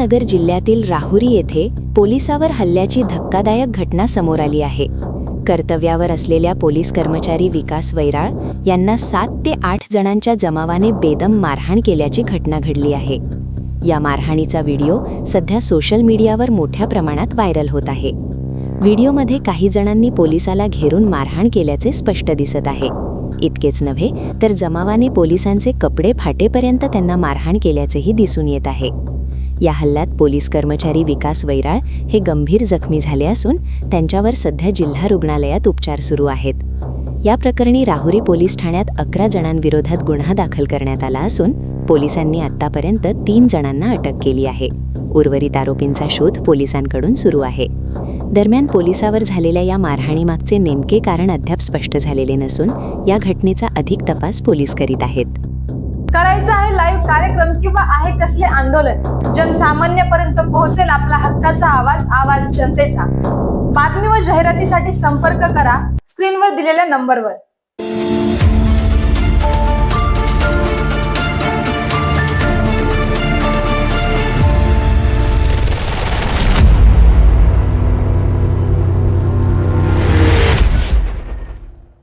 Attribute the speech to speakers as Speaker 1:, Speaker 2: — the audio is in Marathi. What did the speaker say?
Speaker 1: अहमदनगर जिल्ह्यातील राहुरी येथे पोलिसावर हल्ल्याची धक्कादायक घटना समोर आली आहे। कर्तव्यावर असलेल्या पोलीस कर्मचारी विकास वैराळ यांना 7 ते 8 जणांच्या जमावाने बेदम मारहाण केल्याची घटना घडली आहे। या मारहाणीचा व्हिडिओ सध्या सोशल मीडियावर मोठ्या प्रमाणात व्हायरल होत आहे। व्हिडिओमध्ये काही जणांनी पोलिसाला घेरून मारहाण केल्याचे स्पष्ट दिसत आहे। इतकेच नव्हे तर जमावाने पोलिसांचे कपडे फाटेपर्यंत त्यांना मारहाण केल्याचेही दिसून येत आहे। या हल्ल्यात पोलीस कर्मचारी विकास वैराळ हे गंभीर जखमी झाले असून त्यांच्यावर सध्या जिल्हा रुग्णालयात उपचार सुरू आहेत। या प्रकरणी राहुरी पोलीस ठाण्यात 11 जणांविरोधात गुन्हा दाखल करण्यात आला असून पोलिसांनी आतापर्यंत 3 जणांना अटक केली आहे। उर्वरित आरोपींचा शोध पोलिसांकडून सुरू आहे। दरम्यान पोलिसावर झालेल्या या मारहाणीमागचे नेमके कारण अद्याप स्पष्ट झालेले नसून या घटनेचा अधिक तपास पोलीस करीत आहेत।
Speaker 2: करायचा आहे लाईव्ह कार्यक्रम किंवा आहे कसले आंदोलन, जनसामान्यपर्यंत पोहोचेल आपला हक्काचा आवाज जनतेचा। बातमी व जाहिरातीसाठी संपर्क करा स्क्रीनवर दिलेल्या नंबरवर।